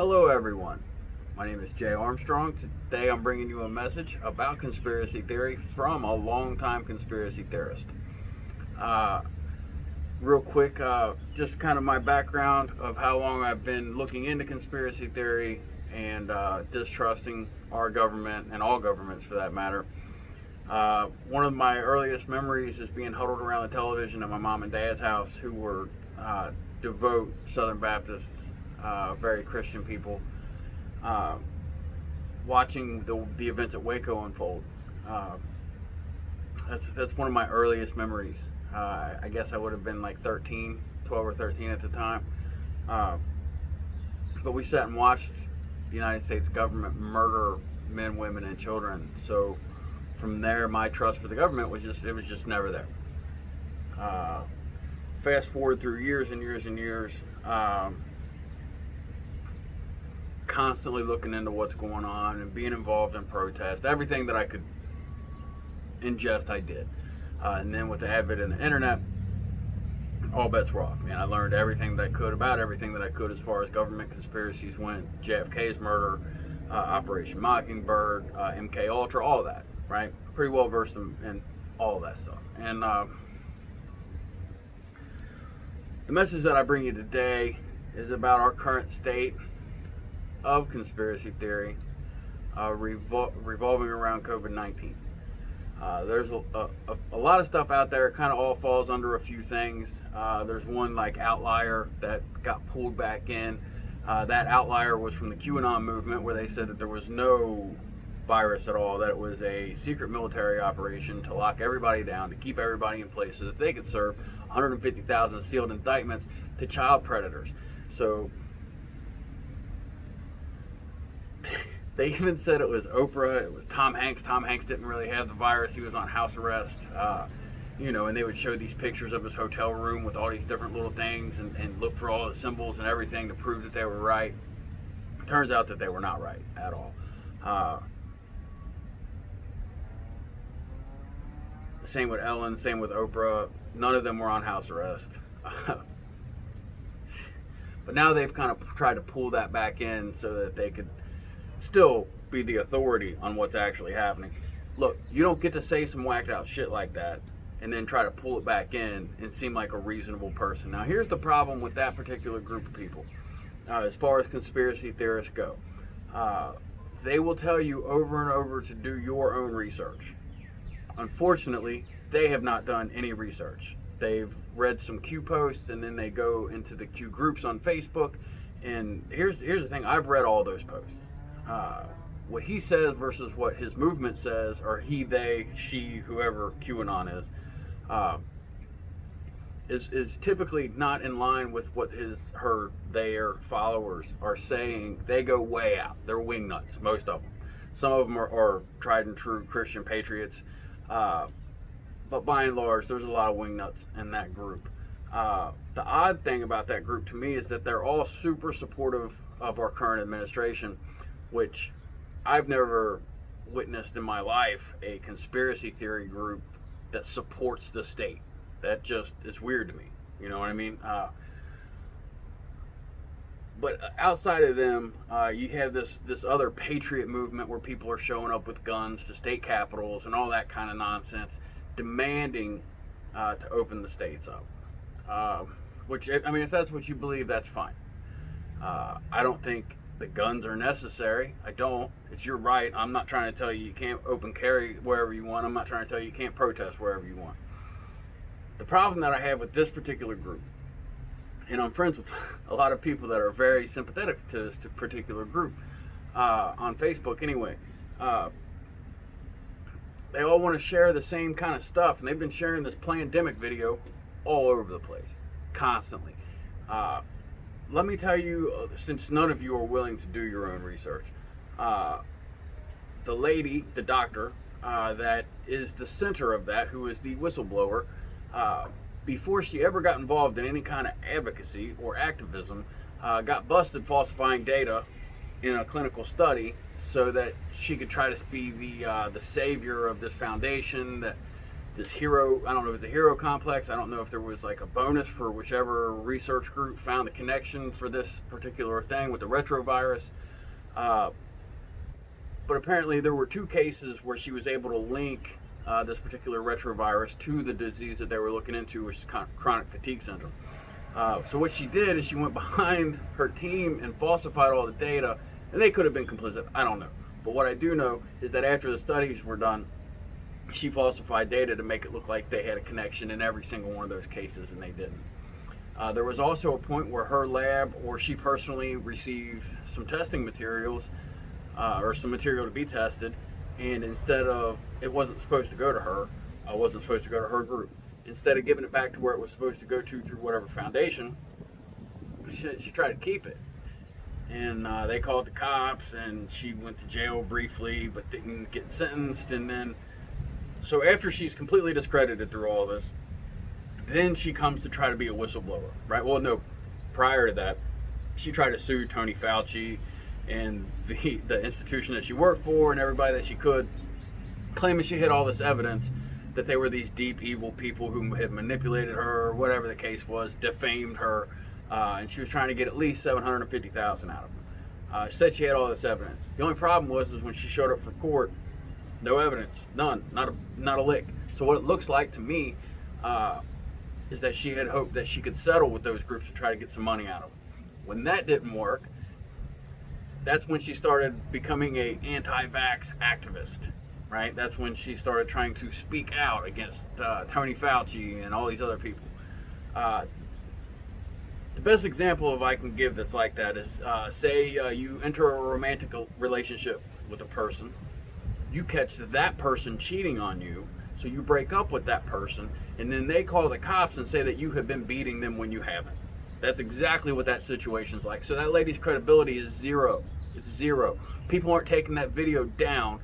Hello everyone, my name is Jay Armstrong. Today I'm bringing you a message about conspiracy theory from a longtime conspiracy theorist. Real quick, just kind of my background of how long I've been looking into conspiracy theory and distrusting our government and all governments for that matter. One of my earliest memories is being huddled around the television at my mom and dad's house, who were devout Southern Baptists, very Christian people, watching the events at Waco unfold. That's one of my earliest memories. I guess I would have been like 12 or 13 at the time. But we sat and watched the United States government murder men, women, and children. So from there, my trust for the government was just never there. Fast forward through years and years and years, constantly looking into what's going on and being involved in protests. Everything that I could ingest, I did. And then with the advent of the internet, all bets were off. Man, I learned everything that I could about everything that I could as far as government conspiracies went. JFK's murder, Operation Mockingbird, MK Ultra, all that, right? Pretty well versed in all of that stuff. And the message that I bring you today is about our current state of conspiracy theory revolving around COVID-19. There's a lot of stuff out there. It kind of all falls under a few things. There's one like outlier that got pulled back in. That outlier was from the QAnon movement, where they said that there was no virus at all, that it was a secret military operation to lock everybody down, to keep everybody in place so that they could serve 150,000 sealed indictments to child predators. So they even said it was Oprah, it was Tom Hanks. Tom Hanks didn't really have the virus. He was on house arrest. And they would show these pictures of his hotel room with all these different little things and look for all the symbols and everything to prove that they were right. Turns out that they were not right at all. Same with Ellen, same with Oprah. None of them were on house arrest. But now they've kind of tried to pull that back in so that they could still be the authority on what's actually happening. Look, you don't get to say some whacked out shit like that and then try to pull it back in and seem like a reasonable person. Now, here's the problem with that particular group of people. As far as conspiracy theorists go, they will tell you over and over to do your own research. Unfortunately, they have not done any research. They've read some Q posts and then they go into the Q groups on Facebook. And here's the thing, I've read all those posts. What he says versus what his movement says, or he, they, she, whoever QAnon is typically not in line with what their followers are saying. They go way out. They're wing nuts, most of them. Some of them are tried and true Christian patriots, but by and large, there's a lot of wing nuts in that group. The odd thing about that group to me is that they're all super supportive of our current administration, which I've never witnessed in my life a conspiracy theory group that supports the state. That just is weird to me. You know what I mean? But outside of them, you have this other Patriot movement where people are showing up with guns to state capitals and all that kind of nonsense, demanding to open the states up. Which, I mean, if that's what you believe, that's fine. I don't think the guns are necessary. I don't. It's your right. I'm not trying to tell you can't open carry wherever you want. I'm not trying to tell you can't protest wherever you want. The problem that I have with this particular group, and I'm friends with a lot of people that are very sympathetic to this particular group on Facebook anyway, they all want to share the same kind of stuff, and they've been sharing this Plandemic video all over the place, constantly. Let me tell you, since none of you are willing to do your own research, the lady, the doctor, that is the center of that, who is the whistleblower, before she ever got involved in any kind of advocacy or activism, got busted falsifying data in a clinical study so that she could try to be the savior of this foundation that this hero, I don't know if it's a hero complex. I don't know if there was like a bonus for whichever research group found the connection for this particular thing with the retrovirus. But apparently there were 2 cases where she was able to link this particular retrovirus to the disease that they were looking into, which is chronic fatigue syndrome. So what she did is she went behind her team and falsified all the data, and they could have been complicit. I don't know. But what I do know is that after the studies were done, she falsified data to make it look like they had a connection in every single one of those cases, and they didn't. There was also a point where her lab or she personally received some testing materials or some material to be tested, and instead of, it wasn't supposed to go to her, wasn't supposed to go to her group. Instead of giving it back to where it was supposed to go to through whatever foundation, she tried to keep it. And they called the cops, and she went to jail briefly, but didn't get sentenced. And then, so after she's completely discredited through all this, then she comes to try to be a whistleblower, right? Well, no, prior to that, she tried to sue Tony Fauci and the institution that she worked for and everybody that she could, claiming she had all this evidence that they were these deep evil people who had manipulated her, or whatever the case was, defamed her, and she was trying to get at least $750,000 out of them. She said she had all this evidence. The only problem was when she showed up for court, no evidence, none, not a lick. So what it looks like to me is that she had hoped that she could settle with those groups to try to get some money out of them. When that didn't work, that's when she started becoming a anti-vax activist. Right? That's when she started trying to speak out against Tony Fauci and all these other people. The best example of I can give that's like that is, say you enter a romantic relationship with a person, you catch that person cheating on you, so you break up with that person, and then they call the cops and say that you have been beating them when you haven't. That's exactly what that situation's like. So that lady's credibility is zero. It's zero. People aren't taking that video down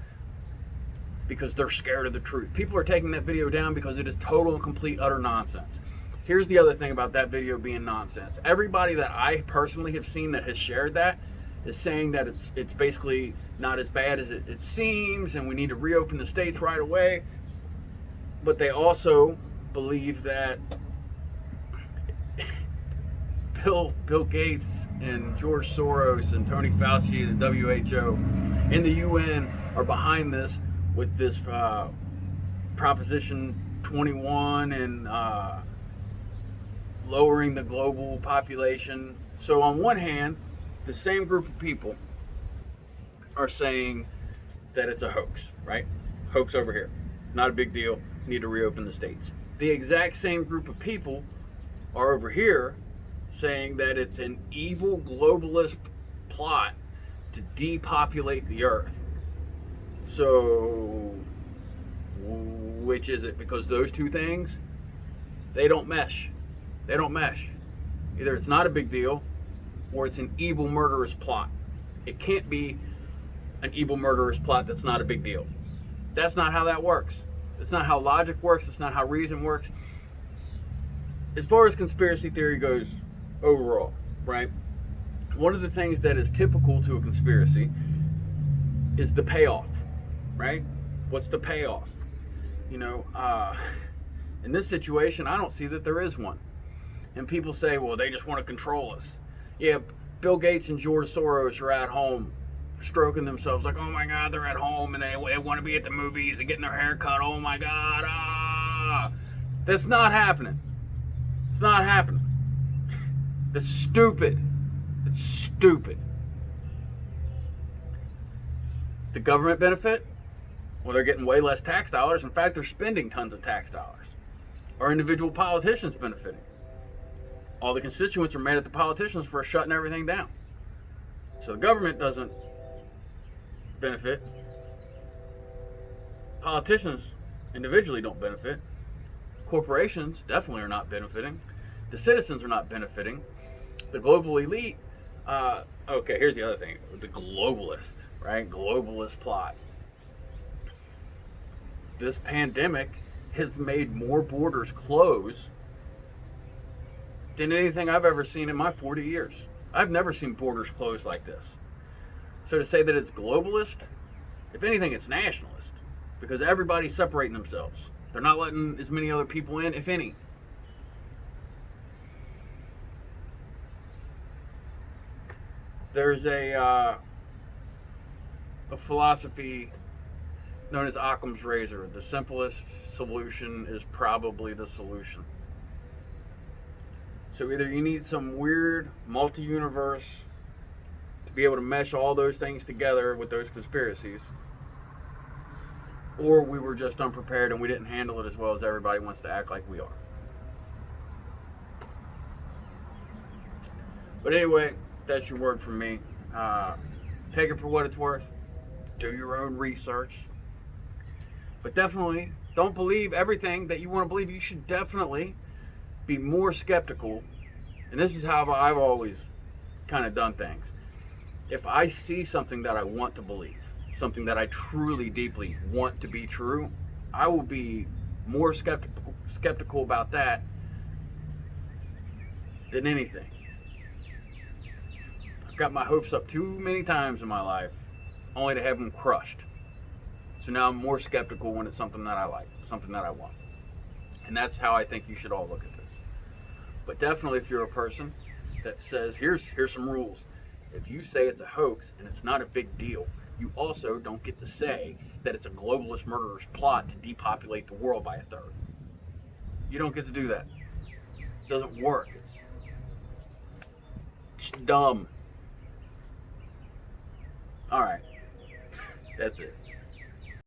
because they're scared of the truth. People are taking that video down because it is total and complete utter nonsense. Here's the other thing about that video being nonsense. Everybody that I personally have seen that has shared that is saying that it's basically not as bad as it seems, and we need to reopen the states right away. But they also believe that Bill Gates and George Soros and Tony Fauci and the WHO and the UN are behind this, with this Proposition 21 and lowering the global population. So on one hand, the same group of people are saying that it's a hoax, right? Hoax over here. Not a big deal. Need to reopen the states. The exact same group of people are over here saying that it's an evil globalist plot to depopulate the earth. So, which is it? Because those two things, they don't mesh. They don't mesh. Either it's not a big deal, or it's an evil murderous plot. It can't be an evil murderous plot that's not a big deal. That's not how that works. It's not how logic works. It's not how reason works. As far as conspiracy theory goes overall, right? One of the things that is typical to a conspiracy is the payoff. Right? What's the payoff? You know, in this situation, I don't see that there is one. And people say, well, they just want to control us. Yeah, Bill Gates and George Soros are at home stroking themselves like, oh my God, they're at home and they want to be at the movies and getting their hair cut. Oh my God. That's not happening. It's not happening. That's stupid. It's stupid. Does the government benefit? Well, they're getting way less tax dollars. In fact, they're spending tons of tax dollars. Are individual politicians benefiting? All the constituents are mad at the politicians for shutting everything down. So the government doesn't benefit. Politicians individually don't benefit. Corporations definitely are not benefiting. The citizens are not benefiting. The global elite, okay, here's the other thing. The globalist, right? Globalist plot. This pandemic has made more borders close than anything I've ever seen in my 40 years. I've never seen borders closed like this. So to say that it's globalist, if anything, it's nationalist, because everybody's separating themselves. They're not letting as many other people in, if any. There's a philosophy known as Occam's razor. The simplest solution is probably the solution. So either you need some weird multi-universe to be able to mesh all those things together with those conspiracies, or we were just unprepared and we didn't handle it as well as everybody wants to act like we are. But anyway, that's your word from me. Take it for what it's worth. Do your own research. But definitely don't believe everything that you want to believe. You should definitely be more skeptical. And this is how I've always kind of done things. If I see something that I want to believe, something that I truly, deeply want to be true, I will be more skeptical about that than anything. I've got my hopes up too many times in my life, only to have them crushed. So now I'm more skeptical when it's something that I like, something that I want. And that's how I think you should all look at this. But definitely if you're a person that says, here's some rules. If you say it's a hoax and it's not a big deal, you also don't get to say that it's a globalist murderer's plot to depopulate the world by a third. You don't get to do that. It doesn't work. It's just dumb. All right. That's it.